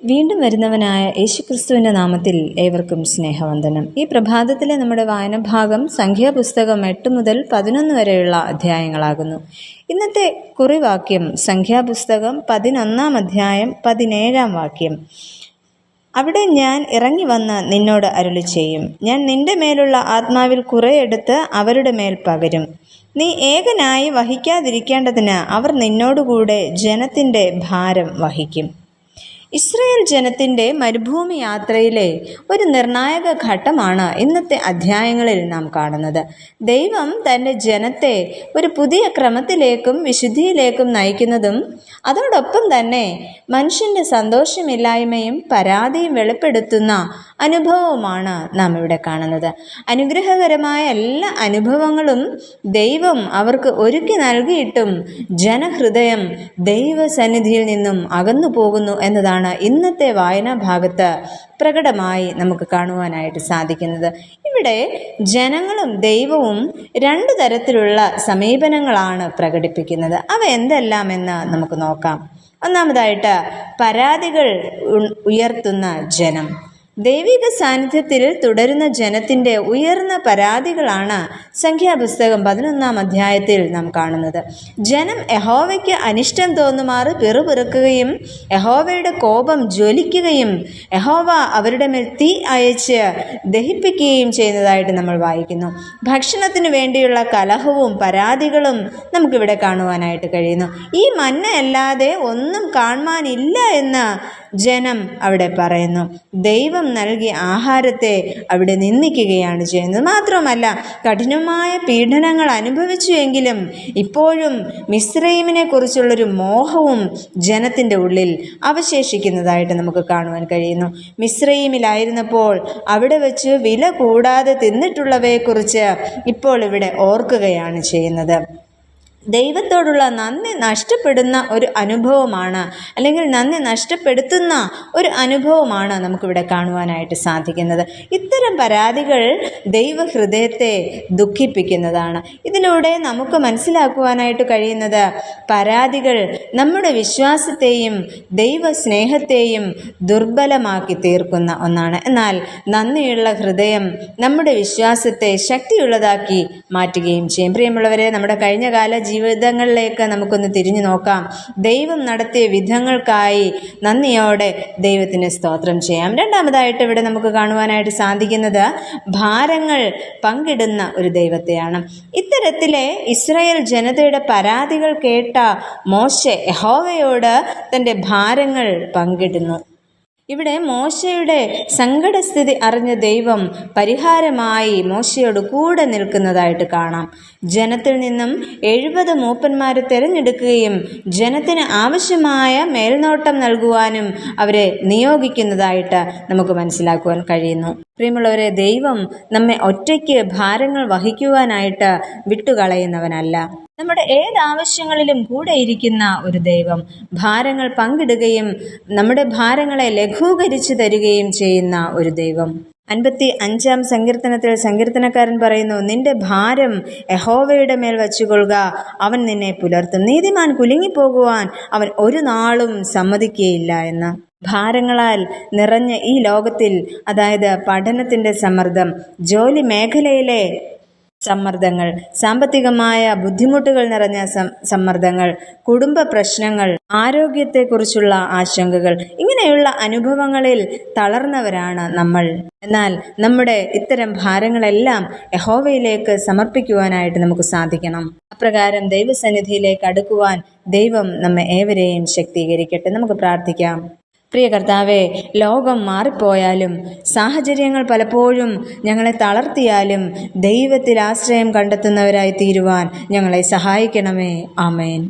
വീണ്ടും വരുന്നവനായ യേശുക്രിസ്തുവിൻ്റെ നാമത്തിൽ ഏവർക്കും സ്നേഹവന്ദനം. ഈ പ്രഭാതത്തിലെ നമ്മുടെ വായനഭാഗം സംഖ്യാപുസ്തകം 8 മുതൽ 11 വരെയുള്ള അധ്യായങ്ങളാകുന്നു. ഇന്നത്തെ കുറിവാക്യം സംഖ്യാപുസ്തകം 11 അധ്യായം 17 വാക്യം. അവിടെ ഞാൻ ഇറങ്ങി വന്ന് നിന്നോട് അരുളി ചെയ്യും. ഞാൻ നിന്റെ മേലുള്ള ആത്മാവിൽ കുറെയെടുത്ത് അവരുടെ മേൽ പകരും. നീ ഏകനായി വഹിക്കാതിരിക്കേണ്ടതിന് അവർ നിന്നോടുകൂടെ ജനത്തിൻ്റെ ഭാരം വഹിക്കും. ഇസ്രായേൽ ജനത്തിൻ്റെ മരുഭൂമി യാത്രയിലെ ഒരു നിർണായക ഘട്ടമാണ് ഇന്നത്തെ അധ്യായങ്ങളിൽ നാം കാണുന്നത്. ദൈവം തൻ്റെ ജനത്തെ ഒരു പുതിയ ക്രമത്തിലേക്കും വിശുദ്ധിയിലേക്കും നയിക്കുന്നതും അതോടൊപ്പം തന്നെ മനുഷ്യൻ്റെ സന്തോഷമില്ലായ്മയും പരാതിയും വെളിപ്പെടുത്തുന്ന അനുഭവവുമാണ് നാം ഇവിടെ കാണുന്നത്. അനുഗ്രഹകരമായ എല്ലാ അനുഭവങ്ങളും ദൈവം അവർക്ക് ഒരുക്കി നൽകിയിട്ടും ജനഹൃദയം ദൈവസന്നിധിയിൽ നിന്നും അകന്നു പോകുന്നു എന്നതാണ് ഇന്നത്തെ വായനാ ഭാഗത്ത് പ്രകടമായി നമുക്ക് കാണുവാനായിട്ട് സാധിക്കുന്നത്. ഇവിടെ ജനങ്ങളും ദൈവവും 2 തരത്തിലുള്ള സമീപനങ്ങളാണ് പ്രകടിപ്പിക്കുന്നത്. അവ എന്തെല്ലാം എന്ന് നമുക്ക് നോക്കാം. ഒന്നാമതായിട്ട്, പരാതികൾ ഉയർത്തുന്ന ജനം. ദൈവിക സാന്നിധ്യത്തിൽ തുടരുന്ന ജനത്തിൻ്റെ ഉയർന്ന പരാതികളാണ് സംഖ്യാപുസ്തകം 11 അധ്യായത്തിൽ നാം കാണുന്നത്. ജനം യഹോവയ്ക്ക് അനിഷ്ടം തോന്നുമാറ് പിറുപിറുക്കുകയും യഹോവയുടെ കോപം ജ്വലിക്കുകയും യഹോവ അവരുടെ മേൽ തീ അയച്ച് ദഹിപ്പിക്കുകയും ചെയ്യുന്നതായിട്ട് നമ്മൾ വായിക്കുന്നു. ഭക്ഷണത്തിന് വേണ്ടിയുള്ള കലഹവും പരാതികളും നമുക്കിവിടെ കാണുവാനായിട്ട് കഴിയുന്നു. ഈ മന്നയല്ലാതെ ഒന്നും കാണുവാനില്ല എന്ന് ജനം അവിടെ പറയുന്നു. ദൈവം നൽകിയ ആഹാരത്തെ അവിടെ നിന്ദിക്കുകയാണ് ചെയ്യുന്നത്. മാത്രമല്ല, കഠിനമായ പീഡനങ്ങൾ അനുഭവിച്ചുവെങ്കിലും ഇപ്പോഴും മിസ്രയീമിനെ കുറിച്ചുള്ളൊരു മോഹവും ജനത്തിൻ്റെ ഉള്ളിൽ അവശേഷിക്കുന്നതായിട്ട് നമുക്ക് കാണുവാൻ കഴിയുന്നു. മിസ്രയീമിലായിരുന്നപ്പോൾ അവിടെ വെച്ച് വില കൂടാതെ തിന്നിട്ടുള്ളവയെക്കുറിച്ച് ഇപ്പോൾ ഇവിടെ ഓർക്കുകയാണ് ചെയ്യുന്നത്. ദൈവത്തോടുള്ള നന്ദി നഷ്ടപ്പെടുന്ന ഒരു അനുഭവമാണ്, അല്ലെങ്കിൽ നന്ദി നഷ്ടപ്പെടുത്തുന്ന ഒരു അനുഭവമാണ് നമുക്കിവിടെ കാണുവാനായിട്ട് സാധിക്കുന്നത്. ഇത്തരം പരാതികൾ ദൈവഹൃദയത്തെ ദുഃഖിപ്പിക്കുന്നതാണ്. ഇതിലൂടെ നമുക്ക് മനസ്സിലാക്കുവാനായിട്ട് കഴിയുന്നത് പരാതികൾ നമ്മുടെ വിശ്വാസത്തെയും ദൈവസ്നേഹത്തെയും ദുർബലമാക്കി തീർക്കുന്ന ഒന്നാണ്. എന്നാൽ നന്ദിയുള്ള ഹൃദയം നമ്മുടെ വിശ്വാസത്തെ ശക്തിയുള്ളതാക്കി മാറ്റുകയും ചെയ്യും. പ്രിയമുള്ളവരെ, നമ്മുടെ കഴിഞ്ഞകാല ജീവിതങ്ങളിലേക്ക് നമുക്കൊന്ന് തിരിഞ്ഞു നോക്കാം. ദൈവം നടത്തിയ വിധങ്ങൾക്കായി നന്ദിയോടെ ദൈവത്തിന് സ്തോത്രം ചെയ്യാം. രണ്ടാമതായിട്ട് ഇവിടെ നമുക്ക് കാണുവാനായിട്ട് സാധിക്കുന്നത് ഭാരങ്ങൾ പങ്കിടുന്ന ഒരു ദൈവത്തെയാണ്. ഇത്തരത്തിലെ ഇസ്രായേൽ ജനതയുടെ പരാതികൾ കേട്ട മോശെ യഹോവയോട് തൻ്റെ ഭാരങ്ങൾ പങ്കിടുന്നു. ഇവിടെ മോശയുടെ സങ്കടസ്ഥിതി അറിഞ്ഞ ദൈവം പരിഹാരമായി മോശയോട് കൂടെ നിൽക്കുന്നതായിട്ട് കാണാം. ജനത്തിൽ നിന്നും 70 മൂപ്പന്മാരെ തിരഞ്ഞെടുക്കുകയും ജനത്തിന് ആവശ്യമായ മേൽനോട്ടം നൽകുവാനും അവരെ നിയോഗിക്കുന്നതായിട്ട് നമുക്ക് മനസ്സിലാക്കുവാൻ കഴിയുന്നു. പ്രിയമുള്ളവരെ, ദൈവം നമ്മെ ഒറ്റയ്ക്ക് ഭാരങ്ങൾ വഹിക്കുവാനായിട്ട് വിട്ടുകളയുന്നവനല്ല. നമ്മുടെ ഏതാവശ്യങ്ങളിലും കൂടെ ഇരിക്കുന്ന ഒരു ദൈവം, ഭാരങ്ങൾ പങ്കിടുകയും നമ്മുടെ ഭാരങ്ങളെ ലഘൂകരിച്ചു തരികയും ചെയ്യുന്ന ഒരു ദൈവം. 55 സങ്കീർത്തനത്തിൽ സങ്കീർത്തനക്കാരൻ പറയുന്നു, നിന്റെ ഭാരം യഹോവയുടെ മേൽ വച്ചുകൊള്ളുക, അവൻ നിന്നെ പുലർത്തും. നീതിമാൻ കുലുങ്ങിപ്പോകുവാൻ അവൻ ഒരു നാളും സമ്മതിക്കുകയില്ല എന്ന്. ഭാരങ്ങളാൽ നിറഞ്ഞ ഈ ലോകത്തിൽ, അതായത് പഠനത്തിൻ്റെ സമ്മർദ്ദം, ജോലി മേഖലയിലെ സമ്മർദ്ദങ്ങൾ, സാമ്പത്തികമായ ബുദ്ധിമുട്ടുകൾ നിറഞ്ഞ സമ്മർദ്ദങ്ങൾ, കുടുംബ പ്രശ്നങ്ങൾ, ആരോഗ്യത്തെക്കുറിച്ചുള്ള ആശങ്കകൾ, ഇങ്ങനെയുള്ള അനുഭവങ്ങളിൽ തളർന്നവരാണ് നമ്മൾ. എന്നാൽ നമ്മുടെ ഇത്തരം ഭാരങ്ങളെല്ലാം യഹോവയിലേക്ക് സമർപ്പിക്കുവാനായിട്ട് നമുക്ക് സാധിക്കണം. അപ്രകാരം ദൈവസന്നിധിയിലേക്ക് അടുക്കുവാൻ ദൈവം നമ്മെ ഏവരെയും ശക്തീകരിക്കട്ടെ. നമുക്ക് പ്രാർത്ഥിക്കാം. പ്രിയ കർത്താവേ, ലോകം മാറിപ്പോയാലും സാഹചര്യങ്ങൾ പലപ്പോഴും ഞങ്ങളെ തളർത്തിയാലും ദൈവത്തിൽ ആശ്രയം കണ്ടെത്തുന്നവരായി തീരുവാൻ ഞങ്ങളെ സഹായിക്കണമേ. ആമേൻ.